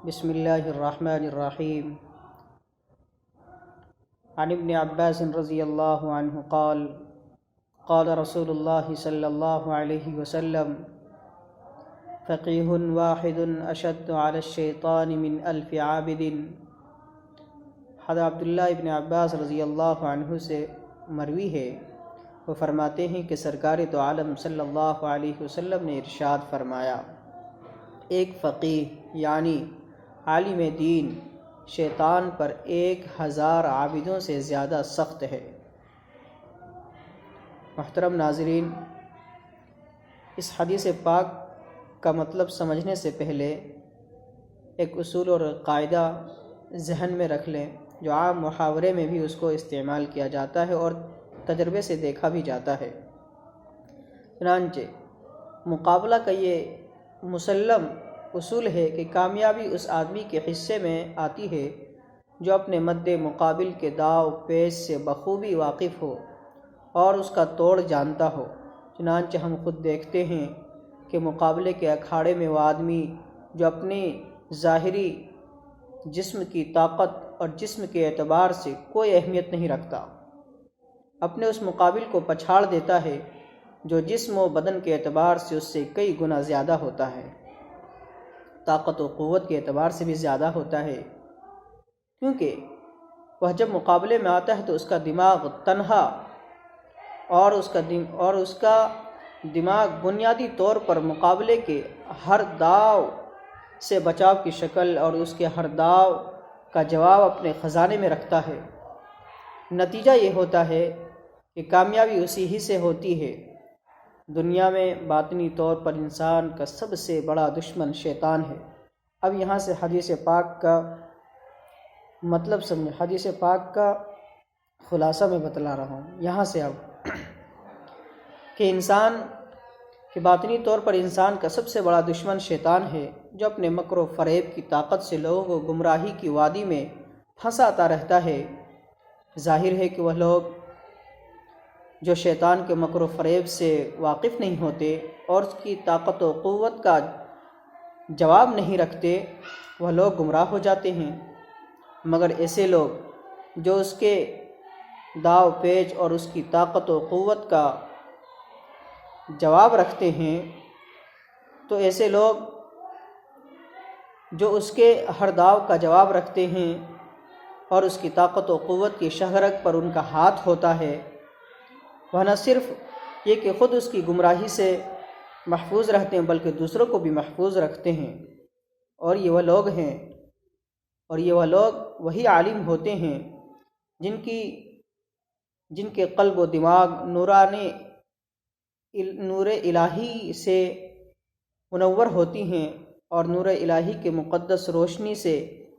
بسم اللہ الرحمن الرحیم عن ابن عباس رضی اللہ عنہ قال قال رسول اللہ صلی اللہ علیہ وسلم فقیہ واحد اشد علی الشیطان من الف عابد۔ حضرت عبداللہ ابن عباس رضی اللہ عنہ سے مروی ہے، وہ فرماتے ہیں کہ سرکار تو عالم صلی اللہ علیہ وسلم نے ارشاد فرمایا، ایک فقیہ یعنی عالم دین شیطان پر 1000 عابدوں سے زیادہ سخت ہے۔ محترم ناظرین، اس حدیث پاک کا مطلب سمجھنے سے پہلے ایک اصول اور قاعدہ ذہن میں رکھ لیں جو عام محاورے میں بھی اس کو استعمال کیا جاتا ہے اور تجربے سے دیکھا بھی جاتا ہے۔ چنانچہ مقابلہ کا یہ مسلم اصول ہے کہ کامیابی اس آدمی کے حصے میں آتی ہے جو اپنے مد مقابل کے داؤ پیچ سے بخوبی واقف ہو اور اس کا توڑ جانتا ہو۔ چنانچہ ہم خود دیکھتے ہیں کہ مقابلے کے اکھاڑے میں وہ آدمی جو اپنی ظاہری جسم کی طاقت اور جسم کے اعتبار سے کوئی اہمیت نہیں رکھتا، اپنے اس مقابل کو پچھاڑ دیتا ہے جو جسم و بدن کے اعتبار سے اس سے کئی گنا زیادہ ہوتا ہے، طاقت و قوت کے اعتبار سے بھی زیادہ ہوتا ہے، کیونکہ وہ جب مقابلے میں آتا ہے تو اس کا دماغ تنہا اور اس کا دماغ بنیادی طور پر مقابلے کے ہر داؤ سے بچاؤ کی شکل اور اس کے ہر داؤ کا جواب اپنے خزانے میں رکھتا ہے۔ نتیجہ یہ ہوتا ہے کہ کامیابی اسی ہی سے ہوتی ہے۔ دنیا میں باطنی طور پر انسان کا سب سے بڑا دشمن شیطان ہے۔ اب یہاں سے حدیث پاک کا مطلب سمجھیں، حدیث پاک کا خلاصہ میں بتلا رہا ہوں یہاں سے اب کہ انسان کہ باطنی طور پر انسان کا سب سے بڑا دشمن شیطان ہے، جو اپنے مکر و فریب کی طاقت سے لوگوں کو گمراہی کی وادی میں پھنساتا رہتا ہے۔ ظاہر ہے کہ وہ لوگ جو شیطان کے مکر و فریب سے واقف نہیں ہوتے اور اس کی طاقت و قوت کا جواب نہیں رکھتے، وہ لوگ گمراہ ہو جاتے ہیں۔ مگر ایسے لوگ جو اس کے داؤ پیچ اور اس کی طاقت و قوت کا جواب رکھتے ہیں، تو ایسے لوگ جو اس کے ہر داؤ کا جواب رکھتے ہیں اور اس کی طاقت و قوت کی شہرک پر ان کا ہاتھ ہوتا ہے، وہ نہ صرف یہ کہ خود اس کی گمراہی سے محفوظ رہتے ہیں بلکہ دوسروں کو بھی محفوظ رکھتے ہیں۔ اور یہ وہ لوگ وہی عالم ہوتے ہیں جن کے قلب و دماغ نور الہی سے منور ہوتی ہیں اور نور الہی کے مقدس روشنی سے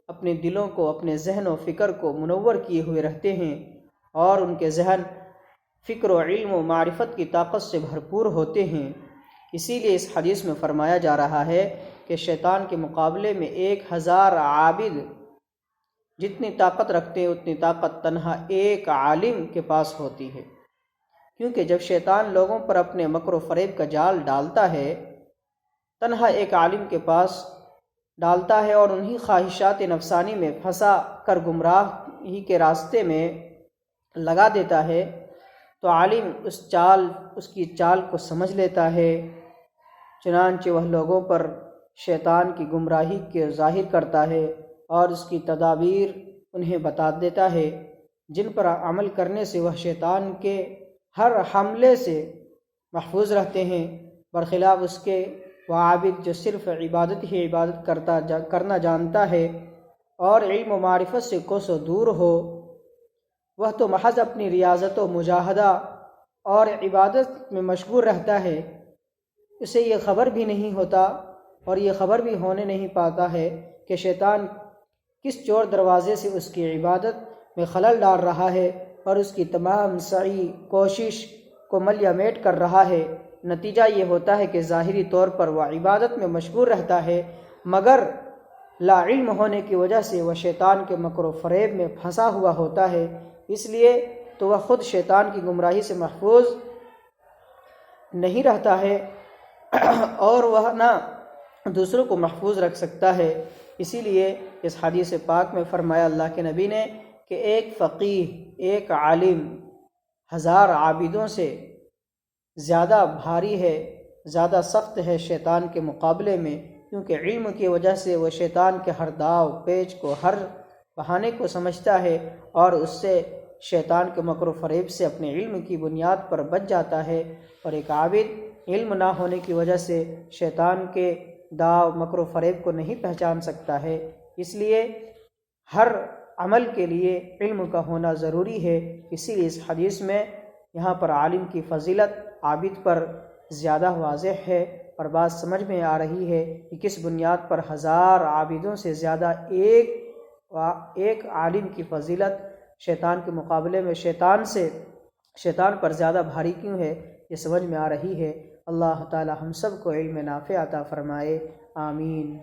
اپنے دلوں کو، اپنے ذہن و فکر کو منور کیے ہوئے رہتے ہیں، اور ان کے ذہن فکر و علم و معرفت کی طاقت سے بھرپور ہوتے ہیں۔ اسی لیے اس حدیث میں فرمایا جا رہا ہے کہ شیطان کے مقابلے میں 1000 عابد جتنی طاقت رکھتے ہیں اتنی طاقت تنہا ایک عالم کے پاس ہوتی ہے، کیونکہ جب شیطان لوگوں پر اپنے مکر و فریب کا جال ڈالتا ہے، تنہا ایک عالم کے پاس ڈالتا ہے اور انہی خواہشات نفسانی میں پھنسا کر گمراہی کے راستے میں لگا دیتا ہے، تو عالم اس کی چال کو سمجھ لیتا ہے۔ چنانچہ وہ لوگوں پر شیطان کی گمراہی کے ظاہر کرتا ہے اور اس کی تدابیر انہیں بتا دیتا ہے، جن پر عمل کرنے سے وہ شیطان کے ہر حملے سے محفوظ رہتے ہیں، برخلاف اس کے وہ عابد جو صرف عبادت ہی عبادت کرنا جانتا ہے اور علم و معرفت سے کوسوں دور ہو، وہ تو محض اپنی ریاضت و مجاہدہ اور عبادت میں مشغول رہتا ہے۔ اسے یہ خبر بھی نہیں ہوتا اور یہ خبر بھی ہونے نہیں پاتا ہے کہ شیطان کس چور دروازے سے اس کی عبادت میں خلل ڈال رہا ہے اور اس کی تمام سعی کوشش کو ملیہ میٹ کر رہا ہے۔ نتیجہ یہ ہوتا ہے کہ ظاہری طور پر وہ عبادت میں مشغول رہتا ہے، مگر لا علم ہونے کی وجہ سے وہ شیطان کے مکر و فریب میں پھنسا ہوا ہوتا ہے، اس لیے تو وہ خود شیطان کی گمراہی سے محفوظ نہیں رہتا ہے اور وہ نہ دوسروں کو محفوظ رکھ سکتا ہے۔ اسی لیے اس حدیث پاک میں فرمایا اللہ کے نبی نے کہ ایک فقیہ، ایک عالم 1000 عابدوں سے زیادہ بھاری ہے، زیادہ سخت ہے شیطان کے مقابلے میں، کیونکہ علم کی وجہ سے وہ شیطان کے ہر داؤ پیچ کو، ہر بہانے کو سمجھتا ہے اور اس سے شیطان کے مکر و فریب سے اپنے علم کی بنیاد پر بچ جاتا ہے۔ اور ایک عابد علم نہ ہونے کی وجہ سے شیطان کے داؤ مکر و فریب کو نہیں پہچان سکتا ہے۔ اس لیے ہر عمل کے لیے علم کا ہونا ضروری ہے۔ اسی لیے اس حدیث میں یہاں پر عالم کی فضیلت عابد پر زیادہ واضح ہے، اور بات سمجھ میں آ رہی ہے کہ کس بنیاد پر 1000 عابدوں سے زیادہ ایک عالم کی فضیلت شیطان کے مقابلے میں شیطان پر زیادہ بھاری کیوں ہے، یہ سمجھ میں آ رہی ہے۔ اللہ تعالی ہم سب کو علم نافع عطا فرمائے، آمین۔